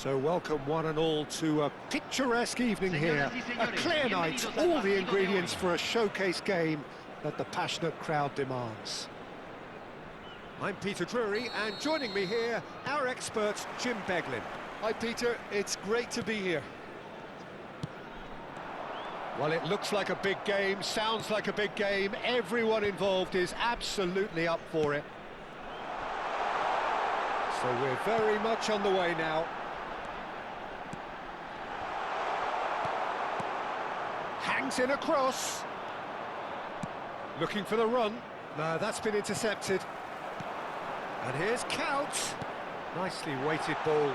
So welcome one and all to a picturesque evening here, a clear night, all the ingredients for a showcase game that the passionate crowd demands. I'm Peter Drury, and joining me here, our expert Jim Beglin. Hi Peter, it's great to be here. Well, it looks like a big game, sounds like a big game, everyone involved is absolutely up for it. So we're very much on the way now. Hangs in a cross. Looking for the run. No, that's been intercepted. And here's Couch. Nicely weighted ball.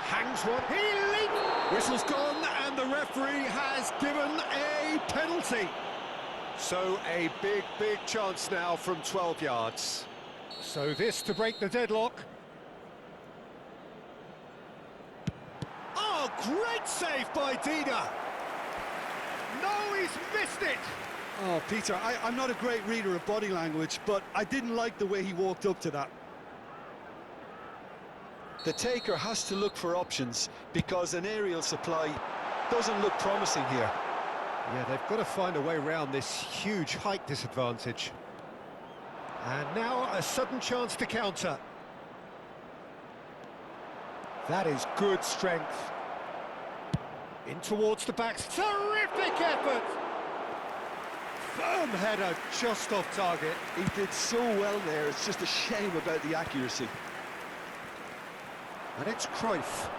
Hangs one. He leaps. Whistle's gone, and the referee has given a penalty. So a big, big chance now from 12 yards. So this to break the deadlock. Oh, great save by Dida. No, he's missed it! Oh, Peter, I'm not a great reader of body language, but I didn't like the way he walked up to that. The taker has to look for options, because an aerial supply doesn't look promising here. Yeah, they've got to find a way around this huge height disadvantage. And now a sudden chance to counter. That is good strength. In towards the backs. Terrific effort! Firm header just off target. He did so well there, it's just a shame about the accuracy. And it's Cruyff.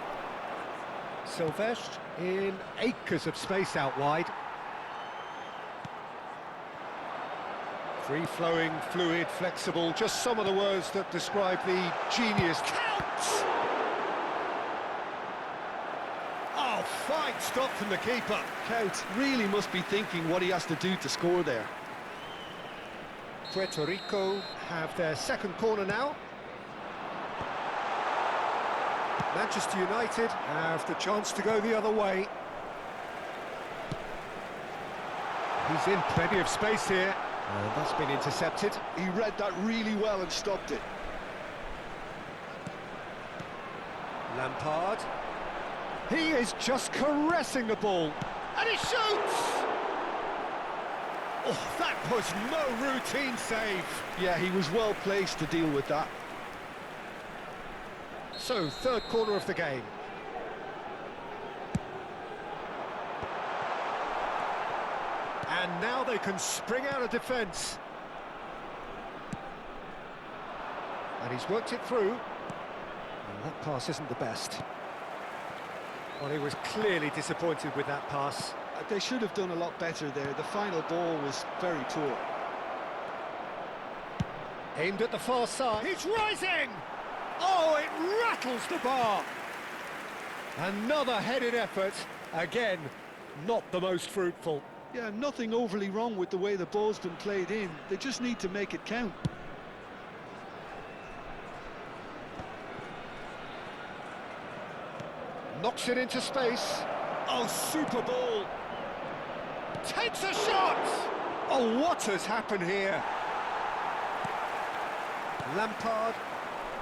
Silvestre in acres of space out wide. Free-flowing, fluid, flexible, just some of the words that describe the genius. Count! Oh, fine stop from the keeper. Count really must be thinking what he has to do to score there. Puerto Rico have their second corner now. Manchester United have the chance to go the other way. He's in plenty of space here. And that's been intercepted. He read that really well and stopped it. Lampard. He is just caressing the ball. And he shoots! Oh, that was no routine save. Yeah, he was well placed to deal with that. So, third corner of the game. And now they can spring out of defence. And he's worked it through. And that pass isn't the best. Well, he was clearly disappointed with that pass. They should have done a lot better there. The final ball was very poor. Aimed at the far side. He's rising! Oh, it rattles the bar. Another headed effort. Again, not the most fruitful. Yeah, nothing overly wrong with the way the ball's been played in. They just need to make it count. Knocks it into space. Oh, super ball. Takes a shot! Oh, what has happened here? Lampard.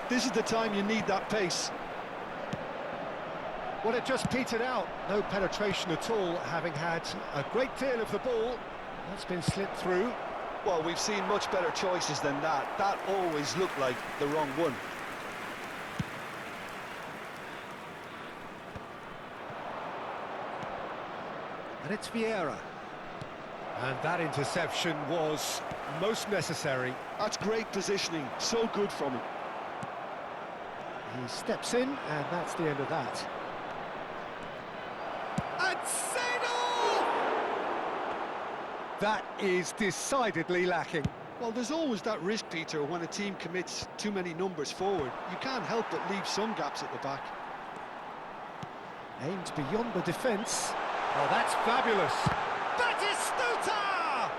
This is the time you need that pace. Well, it just petered out. No penetration at all, having had a great deal of the ball. That's been slipped through. Well, we've seen much better choices than that. That always looked like the wrong one. And it's Vieira. And that interception was most necessary. That's great positioning, so good from him. He steps in, and that's the end of that. And Seedorf! That is decidedly lacking. Well, there's always that risk, Peter, when a team commits too many numbers forward. You can't help but leave some gaps at the back. Aimed beyond the defence. Oh, that's fabulous. Batistuta!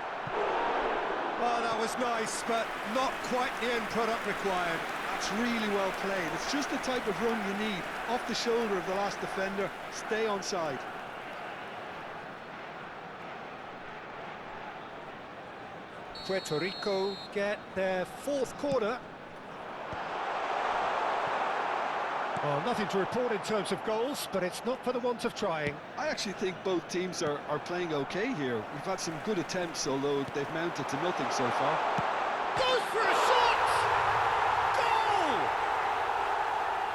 Oh, that was nice, but not quite the end product required. That's really well played. It's just the type of run you need. Off the shoulder of the last defender, stay onside. Puerto Rico get their fourth corner. Well, nothing to report in terms of goals, but it's not for the want of trying. I actually think both teams are playing okay here. We've had some good attempts, although they've mounted to nothing so far. Goes for a shot!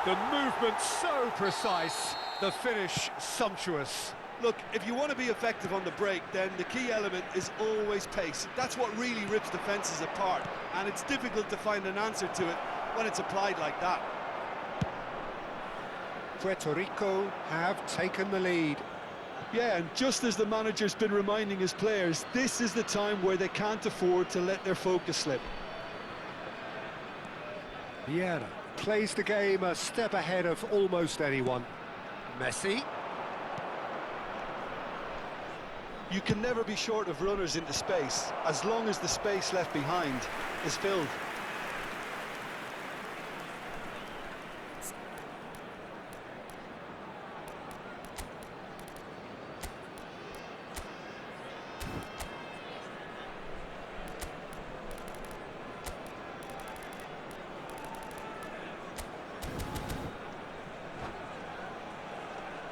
Goal! The movement so precise, the finish sumptuous. Look, if you want to be effective on the break, then the key element is always pace. That's what really rips defences apart, and it's difficult to find an answer to it when it's applied like that. Puerto Rico have taken the lead. Yeah, and just as the manager's been reminding his players, this is the time where they can't afford to let their focus slip. Vieira plays the game a step ahead of almost anyone. Messi. You can never be short of runners into space, as long as the space left behind is filled.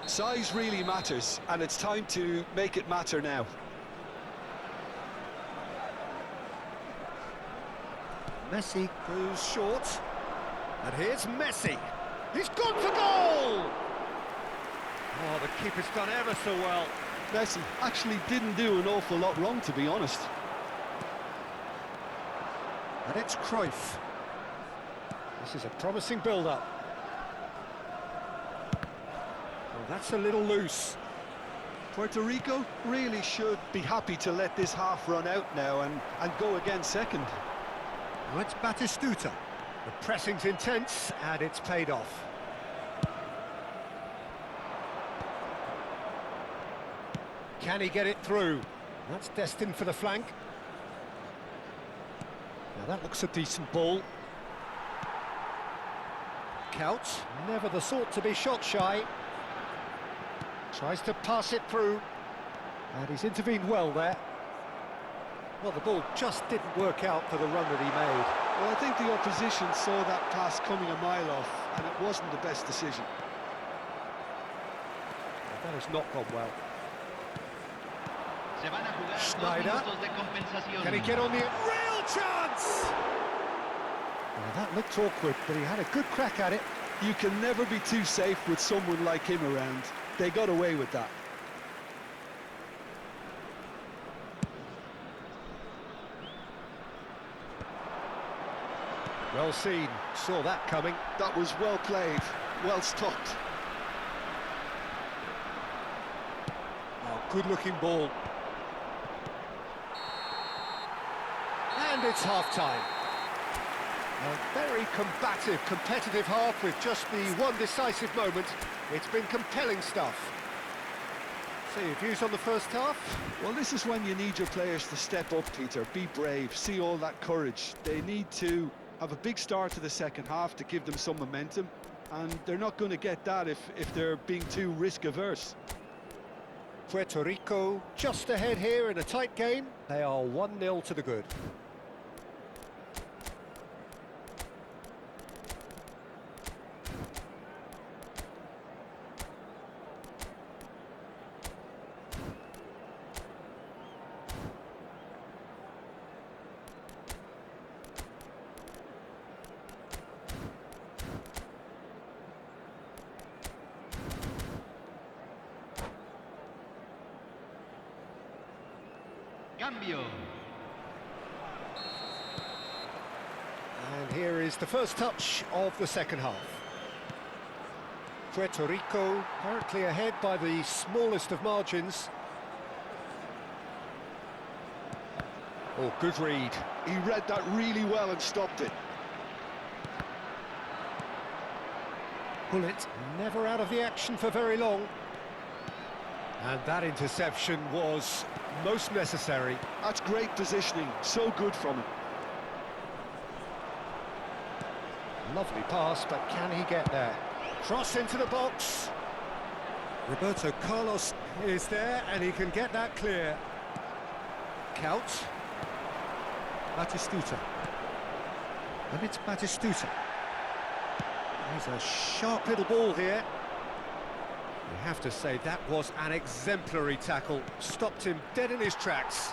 Size really matters, and it's time to make it matter now. Messi goes short. And here's Messi. He's gone for goal! Oh, the keeper's done ever so well. Messi actually didn't do an awful lot wrong, to be honest. And it's Cruyff. This is a promising build-up. Well, that's a little loose. Puerto Rico really should be happy to let this half run out now and go again second. Now it's Batistuta. The pressing's intense, and it's paid off. Can he get it through? That's destined for the flank. Now that looks a decent ball. Couch, never the sort to be shot shy. Tries to pass it through. And he's intervened well there. Well, the ball just didn't work out for the run that he made. Well, I think the opposition saw that pass coming a mile off, and it wasn't the best decision. That has not gone well. Schneider. Can he get on the... Real chance! Well, that looked awkward, but he had a good crack at it. You can never be too safe with someone like him around. They got away with that. Well seen, saw that coming. That was well played, well stopped. Oh, good-looking ball. And it's half-time. A very combative, competitive half with just the one decisive moment. It's been compelling stuff. So your views on the first half? Well, this is when you need your players to step up, Peter. Be brave, see all that courage. They need to have a big start to the second half to give them some momentum, and they're not going to get that if they're being too risk-averse. Puerto Rico just ahead here in a tight game. They are 1-0 to the good. Cambio. And here is the first touch of the second half. Puerto Rico currently ahead by the smallest of margins. Oh, good read. He read that really well and stopped it. Bullet never out of the action for very long. And that interception was most necessary. That's great positioning, so good from him. Lovely pass, but can he get there? Cross into the box. Roberto Carlos is there, and he can get that clear. Couch. Batistuta. And it's Batistuta. There's a sharp little ball here. You have to say that was an exemplary tackle. Stopped him dead in his tracks.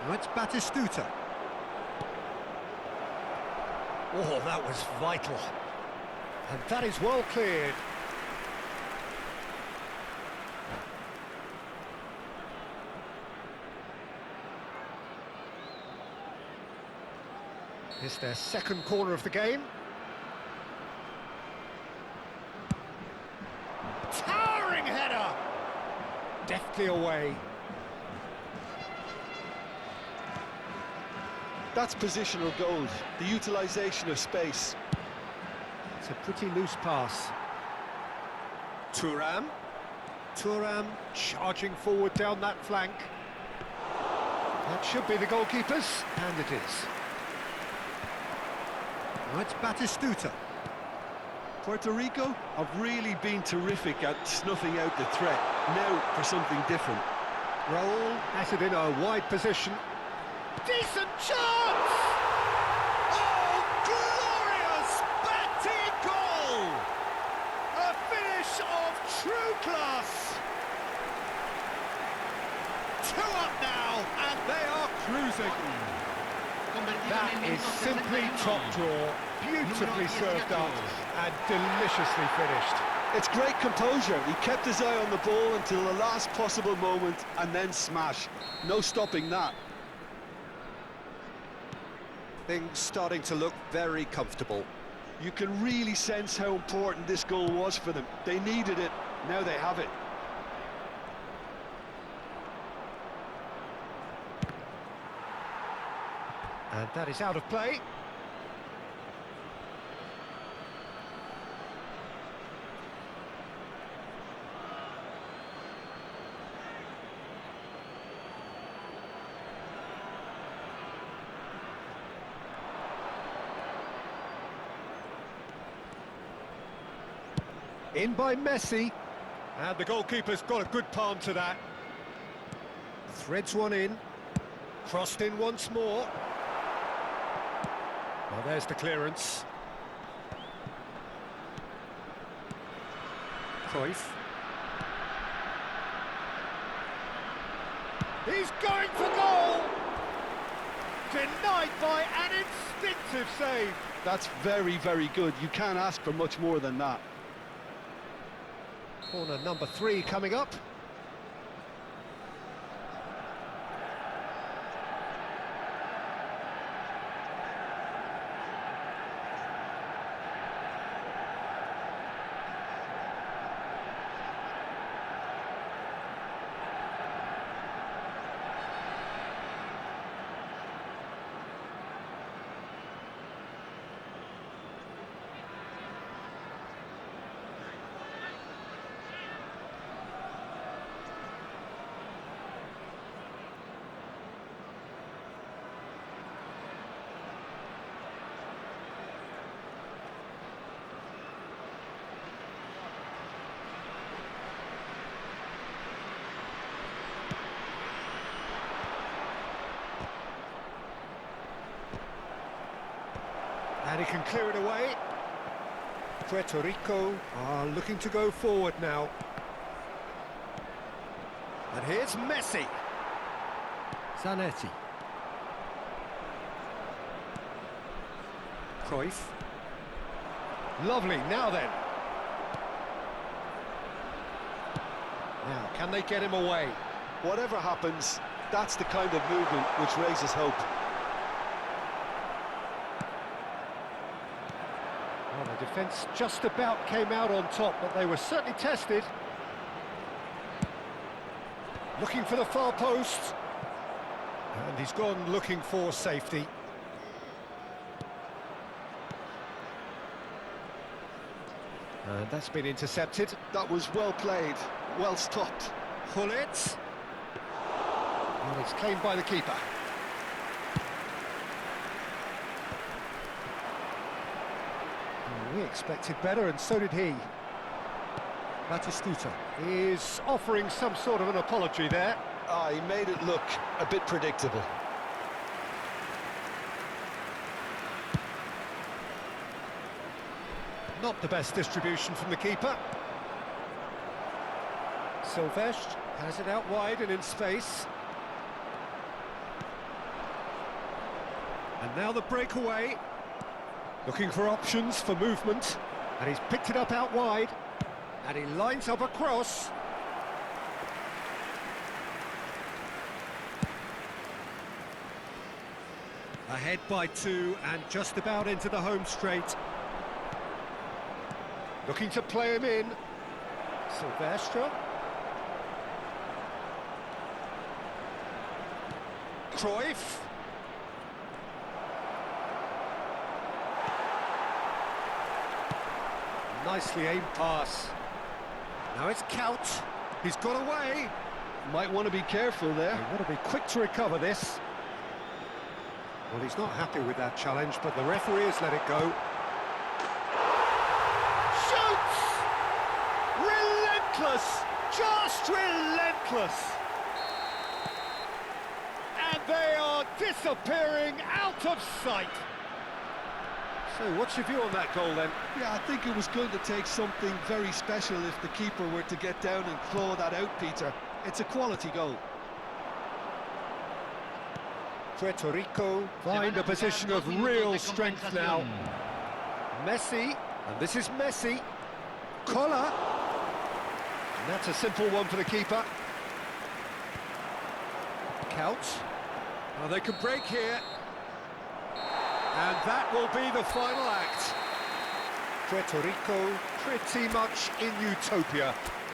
Now it's Batistuta. Oh, that was vital. And that is well cleared. It's their second corner of the game. Towering header! Deftly away. That's positional gold, the utilisation of space. It's a pretty loose pass. Thuram. Thuram charging forward down that flank. That should be the goalkeeper's, and it is. Now it's Batistuta. Puerto Rico have really been terrific at snuffing out the threat. Now for something different. Raul has it in a wide position. Decent chance! Oh, glorious batting goal! A finish of true class! 2 up now, and they are cruising. That is simply top draw, beautifully served up, and deliciously finished. It's great composure. He kept his eye on the ball until the last possible moment, and then smash. No stopping that. Things starting to look very comfortable. You can really sense how important this goal was for them. They needed it, now they have it. And that is out of play. In by Messi. And the goalkeeper's got a good palm to that. Threads one in. Crossed in once more. Well, there's the clearance. Cruyff. He's going for goal! Denied by an instinctive save. That's very, very good. You can't ask for much more than that. Corner number 3 coming up. And he can clear it away. Puerto Rico are looking to go forward now. And here's Messi. Zanetti. Cruyff. Lovely, now then. Now, can they get him away? Whatever happens, that's the kind of movement which raises hope. Well, the defence just about came out on top, but they were certainly tested. Looking for the far post. And he's gone looking for safety. And that's been intercepted. That was well played, well stopped. Hullet. And it's claimed by the keeper. We expected better, and so did he. Batistuta is offering some sort of an apology there. He made it look a bit predictable. Not the best distribution from the keeper. Silvestre has it out wide and in space. And now the breakaway. Looking for options for movement. And he's picked it up out wide. And he lines up a cross. Ahead by 2 and just about into the home straight. Looking to play him in. Silvestre. Cruyff. Nicely aimed pass. Now it's Kaut. He's got away. Might want to be careful there. They want to be quick to recover this. Well, he's not happy with that challenge, but the referee has let it go. Shoots! Relentless! Just relentless! And they are disappearing out of sight. So, what's your view on that goal then? Yeah, I think it was going to take something very special if the keeper were to get down and claw that out, Peter. It's a quality goal. Puerto Rico find a position of real strength now. Messi, and this is Messi. Collar. And that's a simple one for the keeper. Kaut. Well, they can break here. And that will be the final act. Puerto Rico pretty much in utopia.